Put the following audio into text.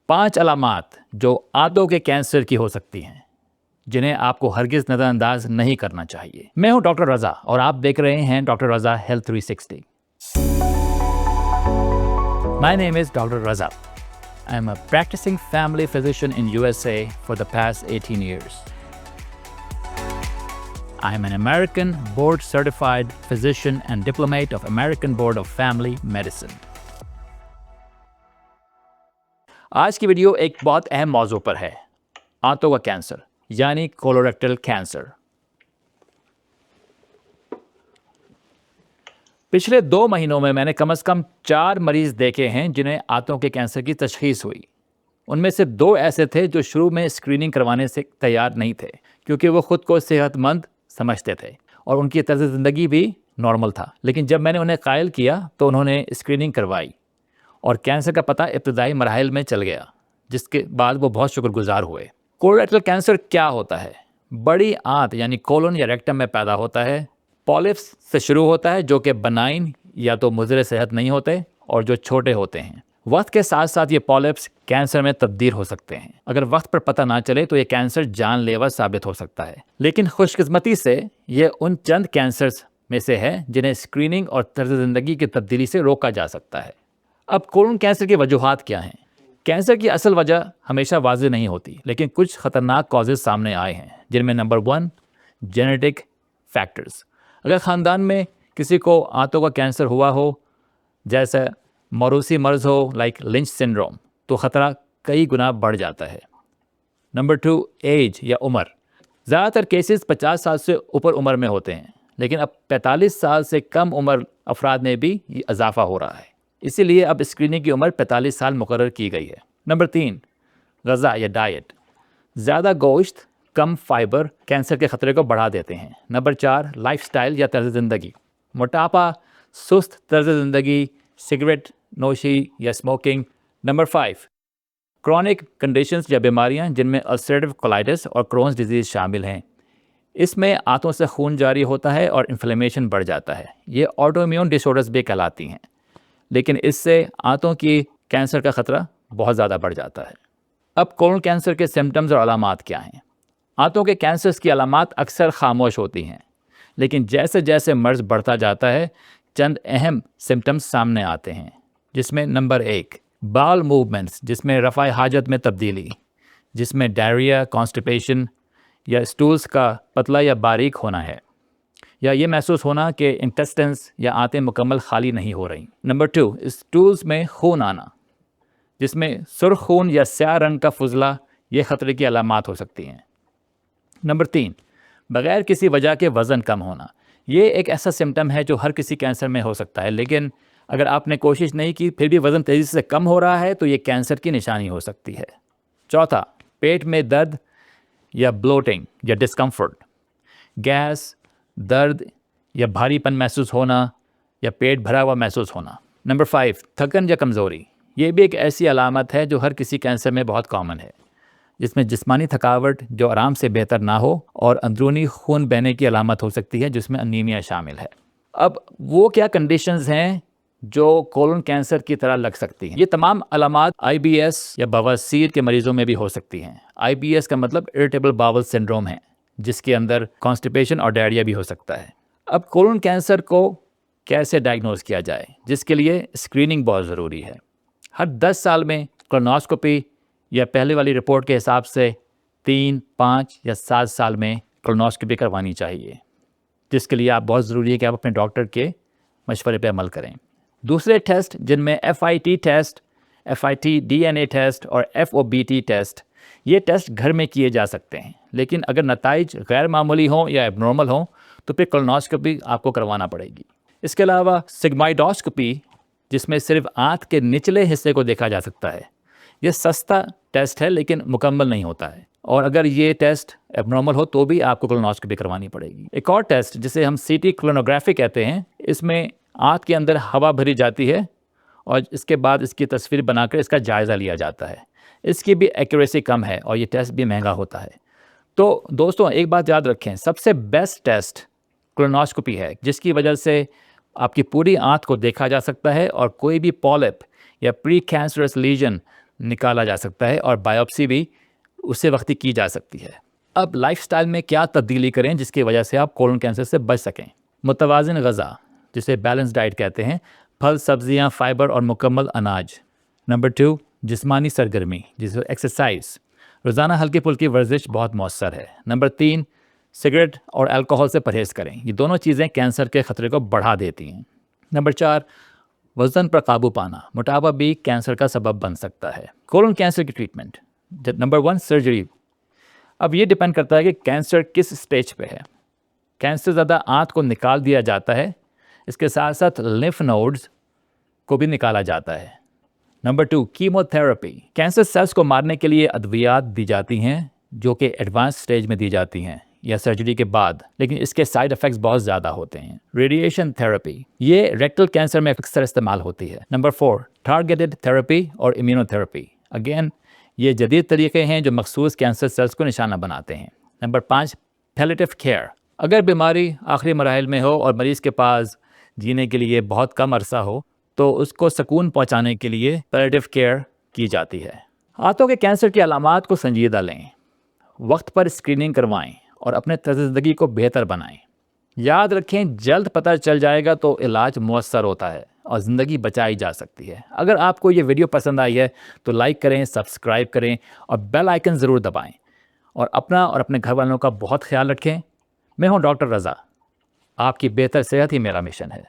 5 علامات جو آنتوں کے کینسر کی ہو سکتی ہیں جنہیں آپ کو ہرگز نظر انداز نہیں کرنا چاہیے. میں ہوں ڈاکٹر رضا اور آپ دیکھ رہے ہیں doctor Raza health 360. My name is Dr. Raza. I am a practicing family physician in USA for the past 18 years. I am an American board certified physician and diplomate of American Board of Family Medicine. آج کی video ایک بہت اہم موضوع پر ہے، آنتوں کا cancer یعنی colorectal cancer. پچھلے 2 مہینوں میں نے کم از کم 4 مریض دیکھے ہیں جنہیں آنتوں کے کینسر کی تشخیص ہوئی. ان میں سے 2 ایسے تھے جو شروع میں اسکریننگ کروانے سے تیار نہیں تھے کیونکہ وہ خود کو صحت مند سمجھتے تھے اور ان کی طرز زندگی بھی نارمل تھا. لیکن جب میں نے انہیں قائل کیا تو انہوں نے اسکریننگ کروائی اور کینسر کا پتہ ابتدائی مراحل میں چل گیا، جس کے بعد وہ بہت شکر گزار ہوئے. کولوریکٹل کینسر کیا ہوتا ہے؟ بڑی آنت یعنی کولون یا ریکٹم میں پیدا ہوتا ہے. پالپس سے شروع ہوتا ہے جو کہ بنائن یا تو مضر صحت نہیں ہوتے اور جو چھوٹے ہوتے ہیں. وقت کے ساتھ ساتھ یہ پالپس کینسر میں تبدیل ہو سکتے ہیں. اگر وقت پر پتہ نہ چلے تو یہ کینسر جان لیوا ثابت ہو سکتا ہے. لیکن خوش قسمتی سے یہ ان چند کینسرز میں سے ہے جنہیں اسکریننگ اور طرز زندگی کی تبدیلی سے روکا جا سکتا ہے. اب کولون کینسر کی وجوہات کیا ہیں؟ کینسر کی اصل وجہ ہمیشہ واضح نہیں ہوتی، لیکن کچھ خطرناک کازز سامنے آئے ہیں جن میں نمبر 1 جینیٹک فیکٹرز. اگر خاندان میں کسی کو آنتوں کا کینسر ہوا ہو، جیسے موروثی مرض ہو لائک لنچ سنڈروم، تو خطرہ کئی گنا بڑھ جاتا ہے. نمبر 2 ایج یا عمر. زیادہ تر کیسز 50 سال سے اوپر عمر میں ہوتے ہیں، لیکن اب 45 سال سے کم عمر افراد میں بھی یہ اضافہ ہو رہا ہے. اسی لیے اب اسکریننگ کی عمر 45 سال مقرر کی گئی ہے. نمبر 3 غذا یا ڈائٹ. زیادہ گوشت، کم فائبر کینسر کے خطرے کو بڑھا دیتے ہیں. نمبر 4 لائف سٹائل یا طرز زندگی. موٹاپا، سست طرز زندگی، سگریٹ نوشی یا اسموکنگ. نمبر 5 کرونک کنڈیشنز یا بیماریاں جن میں السریٹیو کولائٹس اور کرونز ڈیزیز شامل ہیں. اس میں آنتوں سے خون جاری ہوتا ہے اور انفلیمیشن بڑھ جاتا ہے. یہ آٹو امیون ڈس آرڈرز بھی کہلاتی ہیں، لیکن اس سے آنتوں کی کینسر کا خطرہ بہت زیادہ بڑھ جاتا ہے. اب کولون کینسر کے سمٹمز اور علامات کیا ہیں؟ آنتوں کے کینسرز کی علامات اکثر خاموش ہوتی ہیں، لیکن جیسے جیسے مرض بڑھتا جاتا ہے چند اہم سمٹمز سامنے آتے ہیں، جس میں نمبر 1 باول موومنٹس، جس میں رفع حاجت میں تبدیلی، جس میں ڈائریا، کانسٹیپیشن یا اسٹولز کا پتلا یا باریک ہونا ہے، یا یہ محسوس ہونا کہ انٹسٹنس یا آنتیں مکمل خالی نہیں ہو رہی. نمبر 2 اسٹولز میں خون آنا، جس میں سرخ خون یا سیاہ رنگ کا فضلہ، یہ خطرے کی علامات ہو سکتی ہیں. نمبر 3 بغیر کسی وجہ کے وزن کم ہونا. یہ ایک ایسا سمٹم ہے جو ہر کسی کینسر میں ہو سکتا ہے، لیکن اگر آپ نے کوشش نہیں کی پھر بھی وزن تیزی سے کم ہو رہا ہے تو یہ کینسر کی نشانی ہو سکتی ہے. 4 پیٹ میں درد یا بلوٹنگ یا ڈسکمفرٹ. گیس، درد یا بھاری پن محسوس ہونا یا پیٹ بھرا ہوا محسوس ہونا. نمبر 5 تھکن یا کمزوری. یہ بھی ایک ایسی علامت ہے جو ہر کسی کینسر میں بہت کامن ہے، جس میں جسمانی تھکاوٹ جو آرام سے بہتر نہ ہو اور اندرونی خون بہنے کی علامت ہو سکتی ہے جس میں انیمیا شامل ہے. اب وہ کیا کنڈیشنز ہیں جو کولون کینسر کی طرح لگ سکتی ہیں؟ یہ تمام علامات آئی بی ایس یا بواسیر کے مریضوں میں بھی ہو سکتی ہیں. آئی بی ایس کا مطلب اریٹیبل باول سنڈروم ہے، جس کے اندر کانسٹیپیشن اور ڈائریا بھی ہو سکتا ہے. اب کولون کینسر کو کیسے ڈائگنوز کیا جائے، جس کے لیے اسکریننگ بہت ضروری ہے. ہر 10 سال میں کولونوسکوپی یا پہلے والی رپورٹ کے حساب سے 3، 5 یا 7 سال میں کولونوسکوپی کروانی چاہیے، جس کے لیے آپ بہت ضروری ہے کہ آپ اپنے ڈاکٹر کے مشورے پہ عمل کریں. دوسرے ٹیسٹ جن میں F I T test, F I T D N A test اور F O B T test, یہ ٹیسٹ گھر میں کیے جا سکتے ہیں، لیکن اگر نتائج غیر معمولی ہوں یا ایب نارمل ہوں تو پھر کولونوسکوپی آپ کو کروانا پڑے گی. اس کے علاوہ سگمائڈوسکوپی، جس میں صرف آنت کے نچلے حصے کو دیکھا جا سکتا ہے، یہ سستا ٹیسٹ ہے لیکن مکمل نہیں ہوتا ہے، اور اگر یہ ٹیسٹ ایب نارمل ہو تو بھی آپ کو کولونوسکوپی کروانی پڑے گی. ایک اور ٹیسٹ جسے ہم سی ٹی کولونوگرافی کہتے ہیں، اس میں آنت کے اندر ہوا بھری جاتی ہے اور اس کے بعد اس کی تصویر بنا کر اس کا جائزہ لیا جاتا ہے. اس کی بھی ایکوریسی کم ہے اور یہ ٹیسٹ بھی مہنگا ہوتا ہے. تو دوستوں ایک بات یاد رکھیں، سب سے بیسٹ ٹیسٹ کولونوسکوپی ہے، جس کی وجہ سے آپ کی پوری آنت کو دیکھا جا سکتا ہے اور کوئی بھی پالپ یا پری کینسرس لیجن نکالا جا سکتا ہے اور بایوپسی بھی اسی وقت ہی کی جا سکتی ہے۔ اب لائف سٹائل میں کیا تبدیلی کریں جس کی وجہ سے آپ کولن کینسر سے بچ سکیں؟ متوازن غذا جسے بیلنس ڈائٹ کہتے ہیں، پھل سبزیاں، فائبر اور مکمل اناج۔ نمبر 2، جسمانی سرگرمی جسے ایکسرسائز، روزانہ ہلکی پھلکی ورزش بہت مؤثر ہے۔ نمبر 3، سگریٹ اور الکوہول سے پرہیز کریں، یہ دونوں چیزیں کینسر کے خطرے کو بڑھا دیتی ہیں۔ نمبر 4، وزن پر قابو پانا، موٹاپا بھی کینسر کا سبب بن سکتا ہے۔ کولن کینسر کی ٹریٹمنٹ۔ Number 1، surgery. اب یہ ڈیپینڈ کرتا ہے کہ کینسر کس اسٹیج پہ ہے۔ کینسر زدہ آنت کو نکال دیا جاتا ہے، اس کے ساتھ ساتھ لمف نوڈز کو بھی نکالا جاتا ہے۔ Number 2، chemo therapy. Cancer cells کو مارنے کے لیے ادویات دی جاتی ہیں جو کہ ایڈوانس اسٹیج میں دی جاتی ہیں یا سرجری کے بعد، لیکن اس کے سائیڈ افیکٹس بہت زیادہ ہوتے ہیں۔ ریڈیشن تھراپی، یہ ریکٹل کینسر میں اکثر استعمال ہوتی ہے۔ نمبر 4، ٹارگیٹڈ تھراپی اور امیونو تھراپی۔ اگین یہ جدید طریقے ہیں جو مخصوص کینسر سیلز کو نشانہ بناتے ہیں۔ Number 5، palliative care. اگر بیماری آخری مراحل میں ہو اور مریض کے پاس جینے کے لیے بہت کم عرصہ ہو تو اس کو سکون پہنچانے کے لیے پیلیٹیو کیئر کی جاتی ہے۔ آنتوں کے کینسر کی علامات کو سنجیدہ لیں، وقت پر اسکریننگ کروائیں اور اپنے طرز زندگی کو بہتر بنائیں۔ یاد رکھیں، جلد پتہ چل جائے گا تو علاج مؤثر ہوتا ہے اور زندگی بچائی جا سکتی ہے۔ اگر آپ کو یہ ویڈیو پسند آئی ہے تو لائک کریں، سبسکرائب کریں اور بیل آئیکن ضرور دبائیں، اور اپنا اور اپنے گھر والوں کا بہت خیال رکھیں۔ میں ہوں ڈاکٹر رضا، آپ کی بہتر صحت ہی میرا مشن ہے۔